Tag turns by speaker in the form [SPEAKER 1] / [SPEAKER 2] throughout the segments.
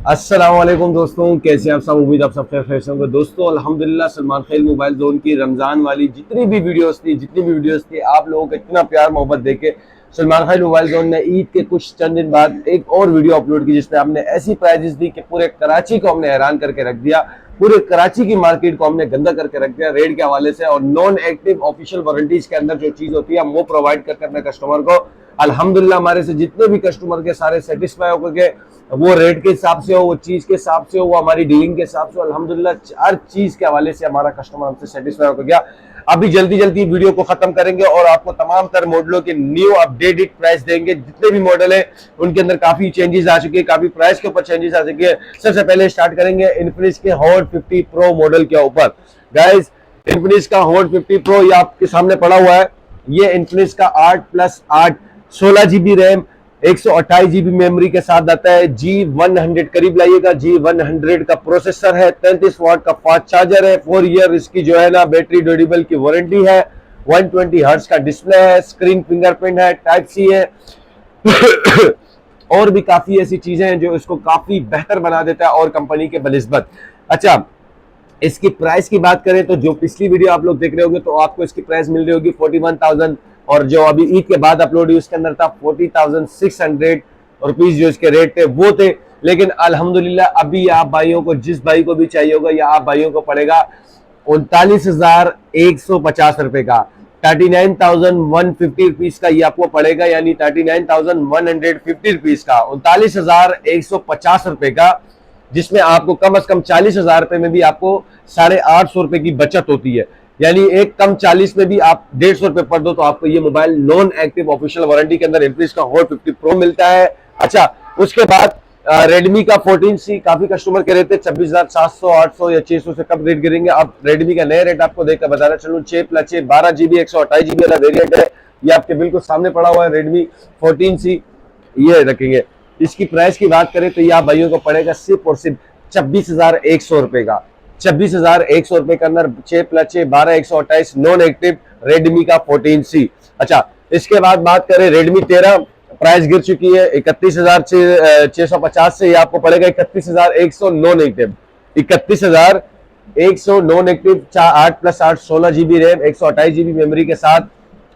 [SPEAKER 1] अस्सलाम वालेकुम दोस्तों, कैसे आप सब। उम्मीद आप सब खैर होंगे। दोस्तों अल्हम्दुलिल्लाह सलमान खैल मोबाइल जोन की रमज़ान वाली जितनी भी वीडियोस थी आप लोगों का इतना प्यार मोहब्बत देके सलमान खैल मोबाइल जोन ने ईद के कुछ चंद दिन बाद एक और वीडियो अपलोड की जिसमें हमने ऐसी प्राइजेस दी कि पूरे कराची को हमने हैरान करके रख दिया। पूरे कराची की मार्केट को हमने गंदा करके रख दिया रेट के हवाले से। और नॉन एक्टिव ऑफिशियल वारंटीज के अंदर जो चीज होती है हम वो प्रोवाइड करके अपने कस्टमर को अल्हम्दुलिल्लाह हमारे से जितने भी कस्टमर के सारे सेटिस्फाई होकर के वो रेट के हिसाब से हो, वो चीज के हिसाब से हो, वो हमारी डीलिंग के हिसाब से हो, अल्हम्दुलिल्लाह हर चीज के हवाले से हमारा कस्टमर हमसे सेटिस्फाई होकर गया। अभी जल्दी जल्दी वीडियो को खत्म करेंगे और आपको तमाम तर मॉडलों के न्यू अपडेटेड प्राइस देंगे। जितने भी मॉडल है उनके अंदर काफी चेंजेस आ चुके हैं, काफी प्राइस के ऊपर चेंजेस आ चुके हैं। सबसे पहले स्टार्ट करेंगे इन्फिनिक्स के हॉट 50 प्रो मॉडल के ऊपर। गाइस इन्फिनिक्स का हॉट 50 प्रो ये आपके सामने पड़ा हुआ है। ये इन्फिनिक्स का 8+8 16 GB रैम 128 GB मेमोरी के साथ आता है। G100 करीब लाइएगा, G100 का प्रोसेसर है, 33 वाट का फास्ट चार्जर है, 4 ईयर इसकी जो है ना बैटरी ड्यूरेबल की वारंटी है, 120 हर्ट्ज का डिस्प्ले है, स्क्रीन फिंगरप्रिंट है, टाइप सी है और भी काफी ऐसी चीजें हैं जो इसको काफी बेहतर बना देता है और कंपनी के बनिस्बत। अच्छा, इसकी प्राइस की बात करें तो जो पिछली वीडियो आप लोग देख रहे होंगे तो आपको इसकी प्राइस मिल रही होगी 41,000 और जो अभी ईद के बाद अपलोड हुई उसके अंदर था 40,600 रुपीज जो इसके रेट थे वो थे। लेकिन अल्हम्दुलिल्लाह अभी आप भाइयों को, जिस भाई को भी चाहिए होगा या आप भाइयों को पड़ेगा 39,150 रुपए का, 39,150 रुपीज का ये आपको पड़ेगा, यानी 39,150 रुपीज का, 39,150 रुपए का, जिसमें आपको कम से कम 40,000 रुपए में भी आपको 850 रुपए की बचत होती है। यानी एक कम 40 में भी आप 150 रुपए पर दो तो आपको ये mobile non active official warranty के अंदर इन्फिनिक्स का हॉट 50 प्रो मिलता है। अच्छा, उसके बाद रेडमी का 14C काफी कस्टमर कह रहे थे 26,700 800 या 600 से कम रेट गिरेंगे। अब रेडमी का नया रेट आपको देखकर बताना चलूं, 6+6 12 GB 128 GB वाला वेरियंट है। ये आपके बिल्कुल सामने पड़ा हुआ है रेडमी 14C, ये रखेंगे। इसकी प्राइस की बात करें तो ये आप भाइयों को पड़ेगा सिर्फ और सिर्फ 26,100 रुपए का। 26,100 रुपए के अंदर 6+6 12 128 नॉन एक्टिव रेडमी का 14C। अच्छा, इसके बाद बात करें रेडमी 13, प्राइस गिर चुकी है 31,650 से, ये आपको पड़ेगा 31,100 non active. 31,100 non active, 8+8 16 GB RAM 128 GB memory के साथ,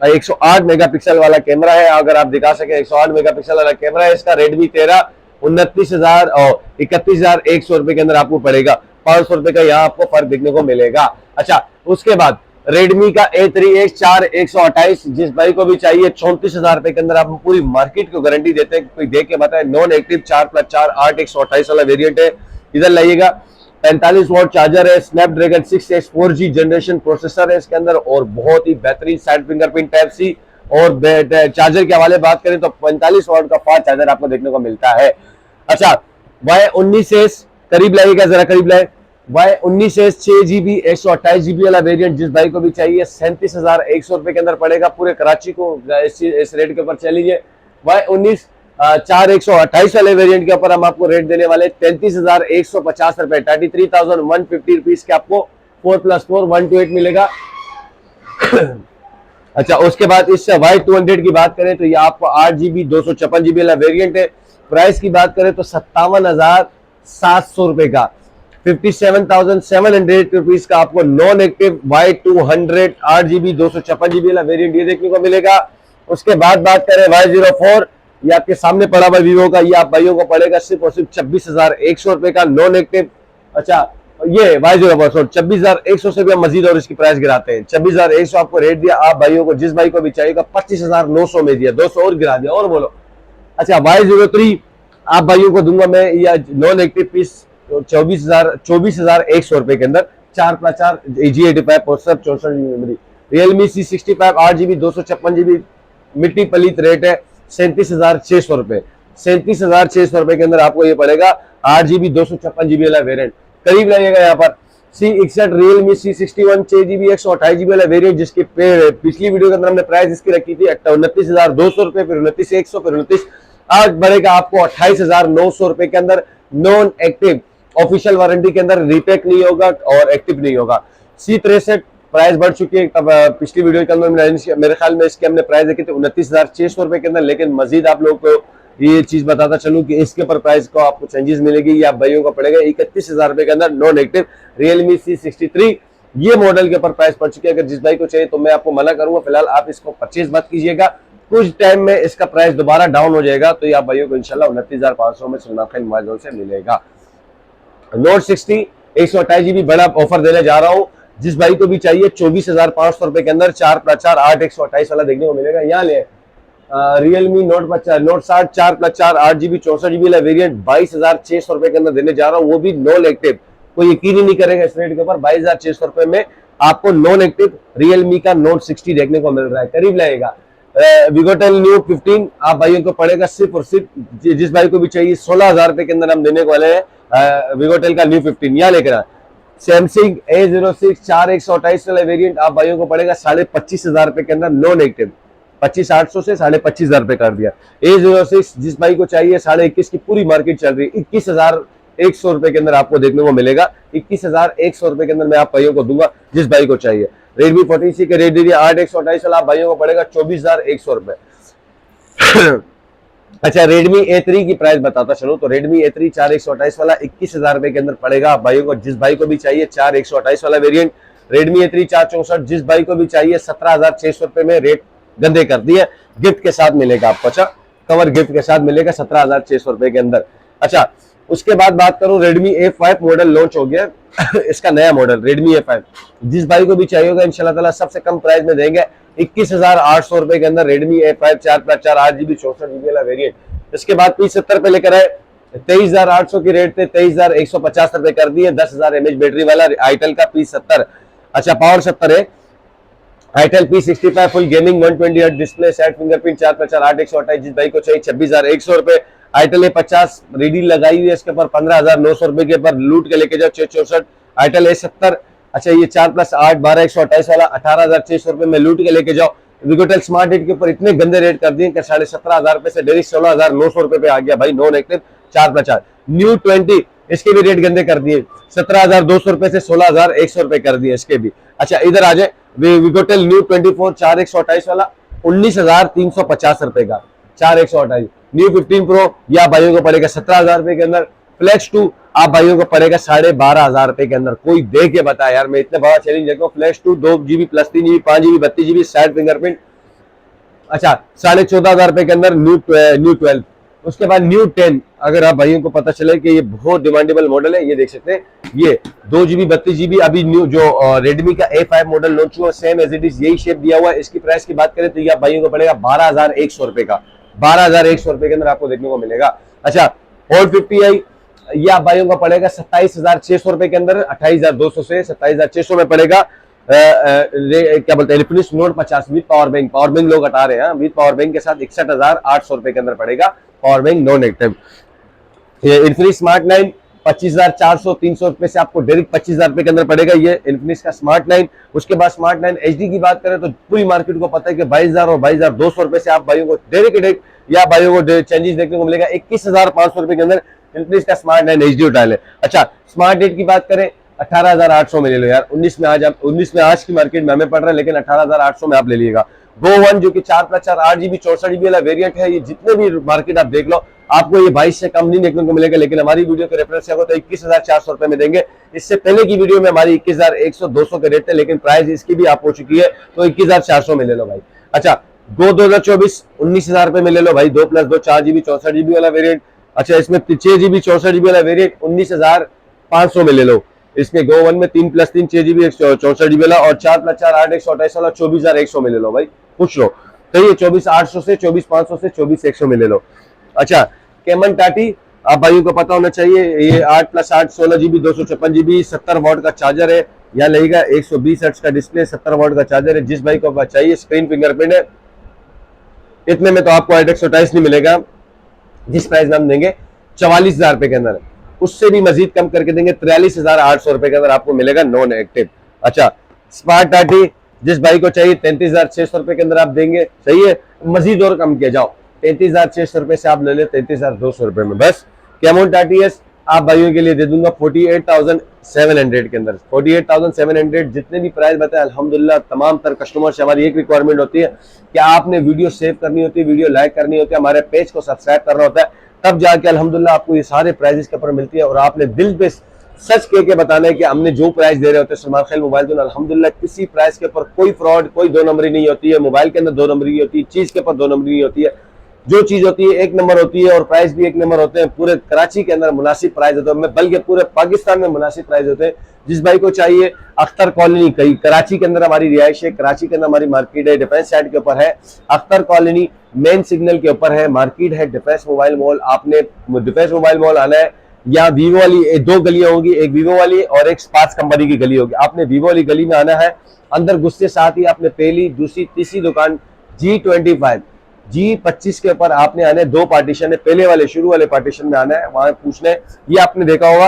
[SPEAKER 1] 108 मेगापिक्सल वाला कैमरा है। अगर आप दिखा सके 108 मेगापिक्सल वाला कैमरा है इसका। रेडमी 13 29,000 और 31,100 रुपए के अंदर आपको पड़ेगा। 500 रुपए का यहाँ आपको फर्क देखने को मिलेगा। अच्छा, उसके बाद रेडमी का A3X 4 128, जिस भाई को भी चाहिए 34,000 रुपए के अंदर आप पूरी मार्केट को गारंटी देते हैं। कोई देख के बताए नॉन एक्टिव 4+4 8 128 वाला वेरियंट है, इधर लाइएगा। 45 वाट चार्जर है, Snapdragon 6X 4G generation processor है इसके अंदर और बहुत ही बेहतरीन साइड फिंगरप्रिंट टाइप सी। और चार्जर के हवाले बात करें तो 45 वाट का फास्ट चार्जर आपको देखने को मिलता है। अच्छा, Y19S करीब लाइएगा, जरा करीब लाए। Y19S 6GB 128 GB वाला वेरिएंट जिस भाई को भी चाहिए 37,100 रुपए के अंदर पड़ेगा। पूरे कराची को इस रेट के ऊपर चलिए। Y19 4 128 वाले वेरिएंट के ऊपर हम आपको रेट देने वाले 33,150 रुपए, 33,150 रुपीज के आपको 4+4 128 मिलेगा। अच्छा, उसके बाद इससे Y200 की बात करें तो ये आपको 8GB 256GB वाला वेरिएंट है। प्राइस की बात करें तो 57,700 रुपए का, 57,700 रुपीज का आपको non active Y200 8GB 256GB वाला वेरिएंट ये देखने को मिलेगा। उसके बाद बात करें Y04, ये आपके सामने पड़ा हुआ वीवो का, ये आप भाइयों को पड़ेगा सिर्फ और सिर्फ 26,100 रुपए का नॉन एक्टिव। अच्छा, ये Y04 26,100 से भी हम मजीद और इसकी प्राइस गिराते हैं। 26,100 आपको रेट दिया, आप भाइयों को जिस भाई को भी चाहिएगा 25,900 में दिया, 200 और गिरा दिया। और बोलो। अच्छा, Y03 आप भाइयों को दूंगा मैं या नॉन एक्टिव पीस 24,100 रुपए के अंदर, 4+4 G85 processor 64GB memory. Realme C65 8GB 256GB मिट्टी पलीत रेट है 37,600 रुपए। 37,600 रुपए के अंदर आपको ये पड़ेगा 8GB 256GB वाला वेरिएंट। करीब लगेगा यहाँ पर C61 Realme C61 6GB 128GB वाला वेरिएंट जिसकी पिछली वीडियो के अंदर हमने प्राइस इसकी रखी थी 29,200 रुपए, फिर 29,100, फिर 29, आज बढ़ेगा आपको 28,900 रुपए के अंदर नॉन एक्टिव ऑफिशियल वारंटी के अंदर। रीपेक नहीं होगा और एक्टिव नहीं होगा। C63 प्राइस बढ़ चुकी है, तब पिछली वीडियो के अंदर मेरे ख्याल में इसके हमने प्राइस देखी थी 29,600 रुपए के अंदर, लेकिन मजीद आप लोग को ये चीज बताता चलूं कि इसके ऊपर प्राइस को आपको चेंजेस मिलेगी। ये आप भाइयों को पड़ेगा 31,000 रुपए के अंदर नॉन एक्टिव Realme C63। ये मॉडल के ऊपर प्राइस पड़ चुकी है। अगर जिस भाई को चाहिए तो मैं आपको मना करूंगा, फिलहाल आप इसको परचेज मत कीजिएगा, कुछ टाइम में इसका प्राइस दोबारा डाउन हो जाएगा, तो ये आप भाइयों को इंशाल्लाह 29,500 में सलमान खान मोबाइल जोन से मिलेगा। नोट 60 128GB बड़ा ऑफर देने जा रहा हूँ। जिस भाई को भी चाहिए 24,500 रुपए के अंदर 4+4 8 128 वाला देखने को मिलेगा। यहाँ ले Realme Note 60 4+4 8GB 64GB वाला वेरिएंट 22,600 रुपए के अंदर देने जा रहा हूँ, वो भी नॉन एक्टिव। कोई यकीन ही नहीं करेगा इस रेट के ऊपर। 22,600 रुपए में आपको नॉन एक्टिव Realme का Note 60 देखने को मिल रहा है, करीब लगेगा। विगोटेल न्यू 15 आप भाइयों को पड़ेगा सिर्फ और सिर्फ, जिस भाई को भी चाहिए 16,000 रुपए के अंदर हम देने को वाले हैं विगोटेल का न्यू 15। यहाँ लेकर सैमसंग A06 4 128 वाला वेरिएंट आप भाइयों को पड़ेगा 25,500 रुपए के अंदर नॉन एक्टिव। 25,800 से 25,500 रुपए कर दिया। A06 जिस भाई को चाहिए 21,500 की पूरी मार्केट चल रही है, 21,100 रुपए के अंदर आपको देखने को मिलेगा। 21,100 रुपए के अंदर मैं आप भाइयों को दूंगा जिस भाई को चाहिए। Redmi 40C के Redmi 8 128 वाला आप भाइयों को पड़ेगा 24,100 रुपए। अच्छा, Redmi A3 की प्राइस बताता चलो तो Redmi A3 4 128 वाला 21,000 रुपए के अंदर पड़ेगा आप भाइयों को। जिस भाई को भी चाहिए 4 128 वाला वेरिएंट Redmi A3 464, जिस भाई को भी चाहिए 17,600 रुपए में रेट गंदे कर दिए, गिफ्ट के साथ मिलेगा आपको। अच्छा, कवर गिफ्ट के साथ मिलेगा 17,600 रुपए के अंदर। अच्छा, उसके बाद बात करूं Redmi A5 मॉडल लॉन्च हो गया इसका नया मॉडल Redmi A5 जिस भाई को भी चाहिए होगा इंशाल्लाह ताला सबसे कम प्राइस में देंगे 21,800 रुपए के अंदर Redmi A5 4+4 8GB 64GB वाला वेरिएंट। इसके बाद P70 पे लेकर आए 23,800 की रेट थे 23,150 रुपए कर दिए। 10,000 mAh बैटरी वाला आईटेल का P70। अच्छा, पावर 70 है itel P65 full gaming 120Hz display set fingerprint 4+4 8 128 जिस भाई को चाहिए 26,100 रुपए। आईटेल A50 रेडी लगाई हुई है इसके ऊपर 15,900 रुपए के ऊपर लूट के लेके जाओ 664। आईटेल A70 अच्छा ये 4+8 12 128 वाला 18,600 रुपए में लूट के लेके जाओ। विगोटेल स्मार्ट हिट के ऊपर इतने गंदे रेट कर दिए कि 17,500 रुपए से डायरेक्ट 16,900 रुपए पे आ गया भाई नॉन एक्टिव 4+4। न्यू 20 इसके भी रेट गंदे कर दिए 17,200 रुपए से 16,100 रुपए कर दिए इसके भी। अच्छा, इधर आ जाए विगोटेल न्यू 24 4 128 वाला 19,350 रुपए का 4 128। न्यू 15 प्रो या भाइयों को पड़ेगा 17,000 रुपए के अंदर। फ्लैक्स 2 आप भाइयों को पड़ेगा 12,500 रुपए के अंदर। कोई दे के बताया यार, मैं इतने बड़ा चैलेंज देखो। फ्लैक्स 2 2GB plus 3GB 5GB 32GB side fingerprint. अच्छा, 14,500 रुपए के अंदर न्यू 12। उसके बाद न्यू 10 अगर आप भाइयों को पता चले कि ये बहुत डिमांडेबल मॉडल है, ये देख सकते हैं ये 2GB 32GB अभी न्यू जो Redmi का A5 मॉडल लॉन्च हुआ सेम एज इट इज यही शेप दिया हुआ है। इसकी प्राइस की बात करें तो ये आप भाइयों को पड़ेगा 12,100 रुपए का 12,100 रुपए के अंदर आपको देखने को मिलेगा। अच्छा, Hold 50i ये आप भाइयों को पड़ेगा 27,600 रुपए के अंदर 28,200 से 27,600 में पड़ेगा। क्या बोलते हैं Infinix Note 50 with power bank लोग हटा रहे हैं विद पावर बैंक के साथ 61,800 रुपए के अंदर पड़ेगा power bank non active. Infinix Smart 9 25,400 300 रुपए से आपको डायरेक्ट 25,000 रुपए के अंदर पड़ेगा ये Infinix का Smart 9। उसके बाद Smart 9 HD की बात करें तो पूरी मार्केट को पता है कि 22,000 और 22,200 रुपए से आप भाइयों को डायरेक्ट या भाइयों को चेंजेस देखने को मिलेगा 21,500 रुपए के अंदर Infinix का Smart 9 HD उठा ले। अच्छा, Smart 8 की बात करें 18,800 में ले लो यार। 19 में आज की मार्केट में हमें पड़ रहा है लेकिन 18,800 में आप ले लीजिएगा। Go 1 जो कि 4+4 8GB 64GB वाला वेरिएंट है, ये जितने भी मार्केट आप देख लो आपको ये 22 से कम नहीं देखने को मिलेगा, लेकिन हमारी वीडियो के रेफरेंस से होगा तो 21,400 रुपए में देंगे। इससे पहले की वीडियो में हमारी 21,100 200 के रेट थे, लेकिन प्राइस इसकी भी आप हो चुकी है तो 21,400 में ले लो भाई। अच्छा, Go 2024 19,000 रुपए में ले लो भाई। 2+2 4GB 64GB वाला वेरिएंट। अच्छा, इसमें 6GB 64GB वाला वेरिएंट 19,500 में ले लो। इसमें Go 1 में 3+3 6GB 64GB वाला और 4+4 8 128 वाला 24,100 में ले लो भाई, पूछ लो तो ये 24,800 से 24,500 से 24,100 में ले लो। अच्छा, कैमन टाटी आप भाइयों को पता होना चाहिए ये 8+8 16GB 256GB 70 वाट का चार्जर है। यहाँ लगेगा 120 हर्ट्ज का डिस्प्ले 70 वाट का चार्जर है। जिस भाई को चाहिए स्क्रीन फिंगरप्रिंट है। इतने में तो आपको 8 128 नहीं मिलेगा, जिस प्राइस में हम देंगे 44,000 रुपए के अंदर, उससे भी मजीद कम करके देंगे 43,800 रुपए के अंदर आपको मिलेगा नॉन एक्टिव। अच्छा, स्मार्ट 30 जिस भाई को चाहिए 33,600 रुपए के अंदर आप देंगे, सही है, मजीद और कम किया जाओ 33,600 रुपए से आप ले ले 33,200 रुपए में बस। कैमोन 30s आप भाइयों के लिए दे दूंगा 48,700 के अंदर। 48,700 जितने भी प्राइस बताए अल्हम्दुलिल्लाह तमाम तर कस्टमर से हमारी एक रिक्वायरमेंट होती है कि आपने वीडियो सेव करनी होती है, वीडियो लाइक करनी होती है, हमारे पेज को सब्सक्राइब करना होता है, तब जाके अल्हम्दुलिल्लाह आपको ये सारे प्राइजेस के ऊपर मिलती है। और आपने दिल पे सच कह के बताना है कि हमने जो प्राइस दे रहे होते हैं सलमान खैल मोबाइल जोन, अल्हम्दुलिल्लाह किसी प्राइस के ऊपर कोई फ्रॉड, कोई दो नंबरी नहीं होती है। मोबाइल के अंदर दो नंबरी नहीं होती, चीज के ऊपर दो नंबरी नहीं होती है। जो चीज होती है एक नंबर होती है और प्राइस भी एक नंबर होते हैं। पूरे कराची के अंदर मुनासिब प्राइस होते हैं, बल्कि पूरे पाकिस्तान में मुनासिब प्राइस होते हैं। जिस भाई को चाहिए, अख्तर कॉलोनी कहीं कराची के अंदर हमारी रिहाइश है, कराची के अंदर हमारी मार्केट है, डिफेंस साइड के ऊपर है। अख्तर कॉलोनी मेन सिग्नल के ऊपर है, मार्केट है डिफेंस मोबाइल मॉल। आपने डिफेंस मोबाइल मॉल आना है, यहाँ वीवो वाली दो गलियां होंगी, एक वीवो वाली और एक स्पार्क्स कंपनी की गली होगी। आपने वीवो वाली गली में आना है, अंदर घुसते साथ ही आपने पहली दूसरी तीसरी दुकान G25 G25 के ऊपर आपने आने दो पार्टीशन है, पहले वाले शुरू वाले पार्टीशन में आना है, वहां पूछना है। ये आपने देखा होगा,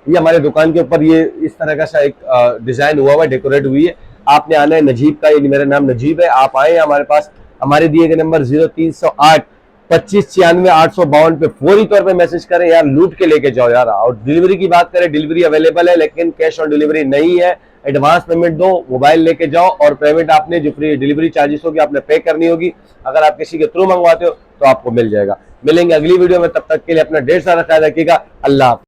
[SPEAKER 1] ये हमारे दुकान के ऊपर ये इस तरह का सा एक डिजाइन हुआ हुआ डेकोरेट हुई है। आपने आना है नजीब का, ये मेरा नाम नजीब है। आप आए हमारे पास, हमारे दिए गए नंबर 0308 2596 852 पे फौरी तौर पे मैसेज करें यार, लूट के लेके जाओ यार। और डिलीवरी की बात करें, डिलीवरी अवेलेबल है लेकिन कैश ऑन डिलीवरी नहीं है। एडवांस पेमेंट दो, मोबाइल लेके जाओ और पेमेंट आपने जो फ्री डिलीवरी चार्जेस होगी आपने पे करनी होगी। अगर आप किसी के थ्रू मंगवाते हो तो आपको मिल जाएगा। मिलेंगे अगली वीडियो में, तब तक के लिए अपना ढेर सारा ख्याल रखिएगा। अल्लाह।